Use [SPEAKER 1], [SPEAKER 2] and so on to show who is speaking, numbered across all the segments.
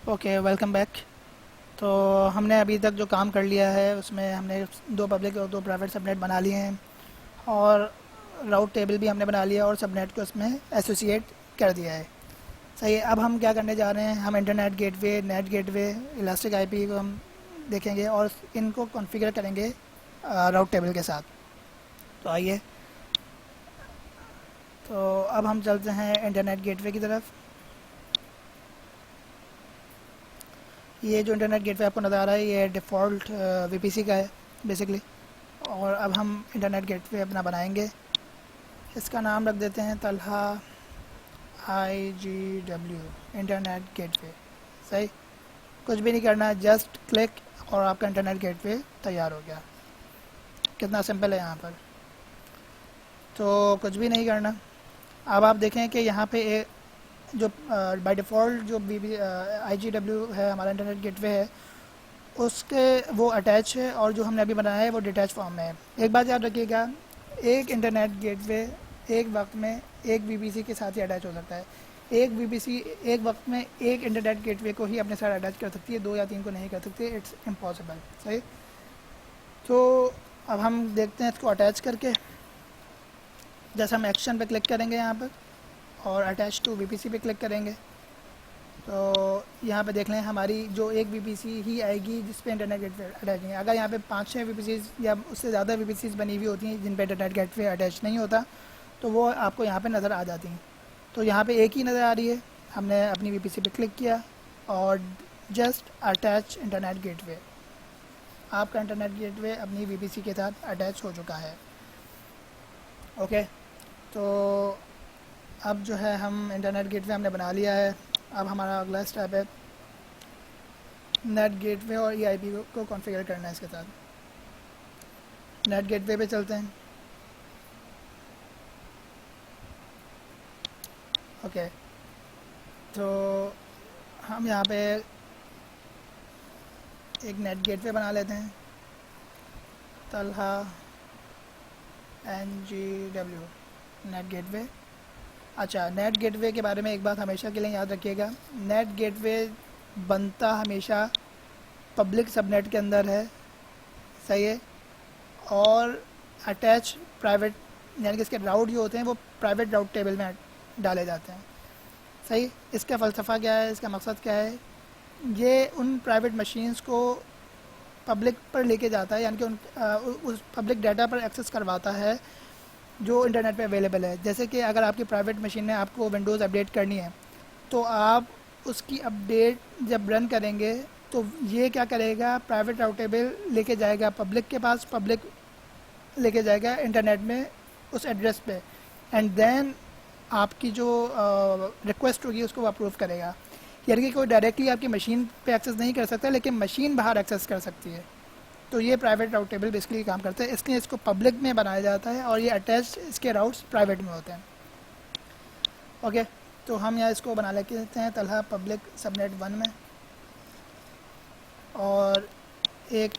[SPEAKER 1] Okay, welcome back. तो हमने अभी तक जो काम कर लिया है उसमें हमने दो पब्लिक और दो प्राइवेट सबनेट बना लिए हैं, और राउट टेबल भी हमने बना लिया और सबनेट को उसमें एसोसिएट कर दिया है। सही है। अब हम क्या करने जा रहे हैं, हम internet gateway, net gateway, elastic IP को हम देखेंगे और इनको कॉन्फ़िगर करेंगे राउट टेबल के साथ। तो आइए, तो अब हम चलते हैं इंटरनेट गेटवे की तरफ। ये जो इंटरनेट गेटवे आपको नज़र आ रहा है ये डिफ़ॉल्ट वीपीसी का है बेसिकली। और अब हम इंटरनेट गेटवे अपना बनाएंगे। इसका नाम रख देते हैं तलहा IGW इंटरनेट गेटवे। सही। कुछ भी नहीं करना है, जस्ट क्लिक और आपका इंटरनेट गेटवे तैयार हो गया। कितना सिंपल है यहाँ पर। तो कुछ भी नहीं करना। अब आप देखें कि यहाँ पे जो बाय डिफ़ॉल्ट जो IGW है हमारा इंटरनेट गेटवे है, उसके वो अटैच है, और जो हमने अभी बनाया है वो डिटैच फॉर्म में है। एक बात याद रखिएगा, एक इंटरनेट गेटवे एक वक्त में एक वीपीसी के साथ ही अटैच हो सकता है। एक वीपीसी एक वक्त में एक इंटरनेट गेटवे को ही अपने साथ अटैच कर सकती है, दो या तीन को नहीं कर सकती। It's impossible. सही। तो अब हम देखते हैं इसको अटैच करके। जैसे हम एक्शन पे क्लिक करेंगे यहाँ पर और अटैच टू वीपीसी पे क्लिक करेंगे, तो यहाँ पे देख लें हमारी जो एक वीपीसी ही आएगी जिस पे इंटरनेट गेटवे अटैच नहीं है। अगर यहाँ पे 5-6 वीपीसीज या उससे ज़्यादा वीपीसीज बनी हुई होती हैं जिन पे इंटरनेट गेटवे अटैच नहीं होता, तो वो आपको यहाँ पे नज़र आ जाती हैं। तो यहाँ पे एक ही नज़र आ रही है। हमने अपनी वीपीसी पे क्लिक किया और जस्ट अटैच इंटरनेट गेटवे। आपका इंटरनेट गेटवे अपनी वीपीसी के साथ अटैच हो चुका है। ओके। तो अब जो है हम इंटरनेट गेटवे हमने बना लिया है। अब हमारा अगला स्टेप है नेट गेटवे और ईआईपी को कॉन्फ़िगर करना है इसके साथ। नेट गेटवे पे चलते हैं। ओके। तो हम यहाँ पे एक नेट गेटवे बना लेते हैं, तलहा NGW नेट गेटवे। अच्छा, नेट गेटवे के बारे में एक बात हमेशा के लिए याद रखिएगा, नेट गेटवे बनता हमेशा पब्लिक सबनेट के अंदर है। सही है। और अटैच प्राइवेट, यानी कि इसके राउट जो होते हैं वो प्राइवेट राउट टेबल में डाले जाते हैं। सही। इसका फ़लसफ़ा क्या है, इसका मकसद क्या है, ये उन प्राइवेट मशीन्स को पब्लिक पर लेके जाता है, यानी कि उस पब्लिक डाटा पर एक्सेस करवाता है जो इंटरनेट पे अवेलेबल है। जैसे कि अगर आपकी प्राइवेट मशीन है, आपको विंडोज़ अपडेट करनी है, तो आप उसकी अपडेट जब रन करेंगे तो ये क्या करेगा, प्राइवेट राउटेबल लेके जाएगा पब्लिक के पास, पब्लिक लेके जाएगा इंटरनेट में उस एड्रेस पे, एंड देन आपकी जो रिक्वेस्ट होगी उसको वो अप्रूव करेगा। यानी कि कोई डायरेक्टली आपकी मशीन पे एक्सेस नहीं कर सकता, लेकिन मशीन बाहर एक्सेस कर सकती है। तो ये प्राइवेट राउट टेबल बेसिकली काम करता है, इसलिए इसको पब्लिक में बनाया जाता है और ये अटैच इसके राउट्स प्राइवेट में होते हैं। ओके। तो हम यहाँ इसको बना लेते हैं तलहा पब्लिक सबनेट 1 में, और एक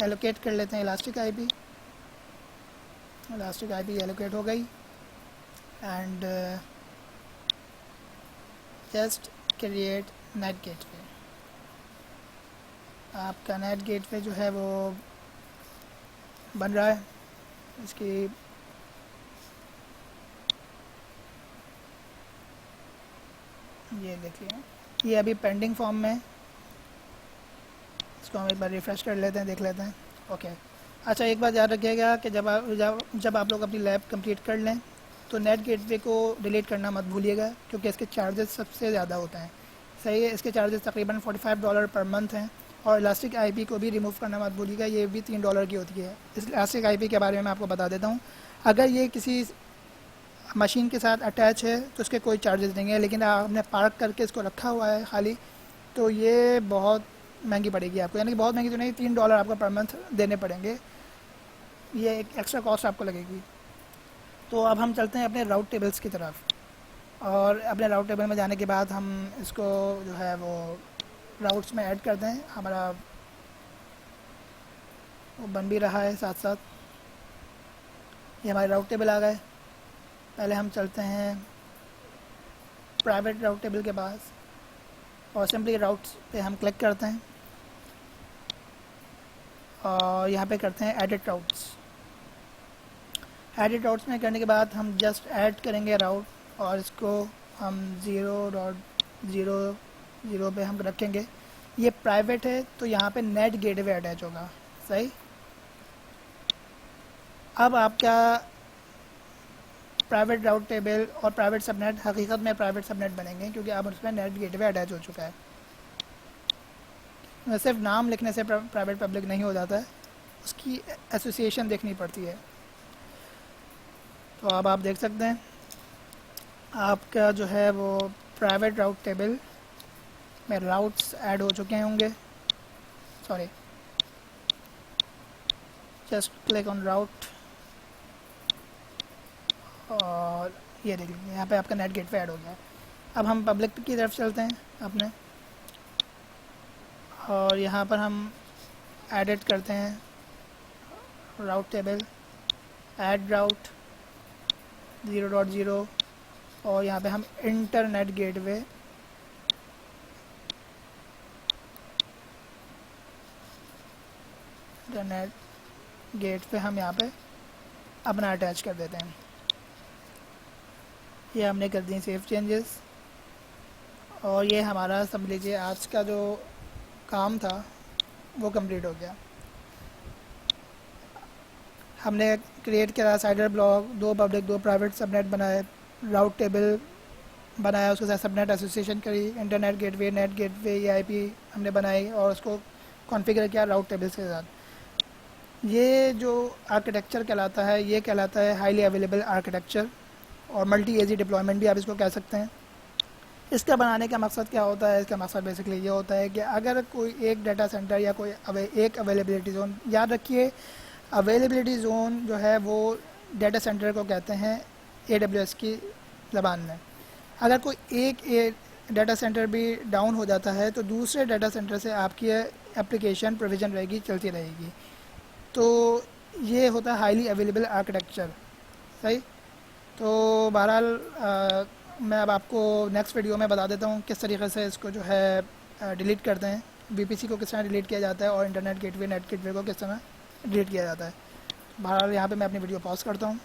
[SPEAKER 1] एलोकेट कर लेते हैं elastic IP. Elastic IP allocate हो गई, and just create net gateway. आपका नेट गेटवे जो है वो बन रहा है। इसकी ये देखिए, ये अभी पेंडिंग फॉर्म में है। इसको हम एक बार रिफ़्रेश कर लेते हैं, देख लेते हैं। ओके। अच्छा, एक बात याद रखिएगा कि जब आप लोग अपनी लैब कंप्लीट कर लें तो नेट गेटवे को डिलीट करना मत भूलिएगा, क्योंकि इसके चार्जेस सबसे ज़्यादा होते हैं। सही है। इसके चार्जेस तकरीबन $45 पर मंथ हैं। और इलास्टिक आईपी को भी रिमूव करना मत भूलिएगा, ये भी $3 की होती है। इस इलास्टिक आईपी के बारे में मैं आपको बता देता हूँ। अगर ये किसी मशीन के साथ अटैच है तो इसके कोई चार्जेस नहीं है, लेकिन आपने पार्क करके इसको रखा हुआ है खाली, तो ये बहुत महंगी पड़ेगी आपको। यानी कि बहुत महंगी तो नहीं, $3 आपको पर मंथ देने पड़ेंगे। ये एक एक्स्ट्रा कॉस्ट आपको लगेगी। तो अब हम चलते हैं अपने राउट टेबल्स की तरफ, और अपने राउट टेबल में जाने के बाद हम इसको जो है वो राउट्स में ऐड कर दें। हमारा वो बन भी रहा है साथ साथ। ये हमारे राउट टेबल आ गए। पहले हम चलते हैं प्राइवेट राउट टेबल के पास। और सिंपली राउट्स पे हम क्लिक करते हैं और यहाँ पे करते हैं एडिट राउट्स। एडिट राउट्स में करने के बाद हम जस्ट ऐड करेंगे राउट और इसको हम 0.0.0 पे हम रखेंगे। ये प्राइवेट है तो यहाँ पे नेट गेटवे अटैच होगा, सही। अब आपका प्राइवेट राउट टेबल और प्राइवेट सबनेट हकीकत में प्राइवेट सबनेट बनेंगे क्योंकि अब उसमें नेट गेटवे अटैच हो चुका है। सिर्फ नाम लिखने से प्राइवेट पब्लिक नहीं हो जाता है, उसकी एसोसिएशन देखनी पड़ती है। तो अब आप देख सकते हैं आपका जो है वो प्राइवेट राउट टेबल में राउट्स ऐड हो चुके होंगे। सॉरी, जस्ट क्लिक ऑन राउट और ये देख लीजिए यहाँ पे आपका नेट गेटवे ऐड हो गया है। अब हम पब्लिक की तरफ चलते हैं अपने, और यहाँ पर हम एडिट करते हैं राउट टेबल, ऐड राउट 0.0 और यहाँ पे हम इंटरनेट गेटवे हम यहाँ पे अपना अटैच कर देते हैं। ये हमने कर दी सेव चेंजेस और ये हमारा समझ लीजिए आज का जो काम था वो कंप्लीट हो गया। हमने क्रिएट करा cider block, 2 public 2 private subnet बनाए, राउट टेबल बनाया, उसके साथ सबनेट एसोसिएशन करी, internet gateway, net gateway, EIP हमने बनाई और उसको कॉन्फ़िगर किया राउट टेबल्स के साथ। ये जो आर्किटेक्चर कहलाता है ये कहलाता है हाईली अवेलेबल आर्किटेक्चर और मल्टी एजी डिप्लॉयमेंट भी आप इसको कह सकते हैं। इसका बनाने का मकसद क्या होता है? इसका मकसद बेसिकली ये होता है कि अगर कोई एक डाटा सेंटर या कोई एक अवेलेबिलिटी जोन, याद रखिए अवेलेबिलिटी जोन जो है वो डाटा सेंटर को कहते हैं AWS की ज़बान में। अगर कोई एक डाटा सेंटर भी डाउन हो जाता है तो दूसरे डाटा सेंटर से आपकी एप्लीकेशन प्रोविज़न रहेगी, चलती रहेगी। तो ये होता है हाईली अवेलेबल आर्किटेक्चर, सही। तो बहरहाल मैं अब आपको नेक्स्ट वीडियो में बता देता हूँ किस तरीके से इसको जो है डिलीट करते हैं, VPC को किस तरह डिलीट किया जाता है और इंटरनेट गेटवे, नेट गेटवे को किस तरह डिलीट किया जाता है। बहरहाल यहाँ पे मैं अपनी वीडियो पॉज करता हूँ।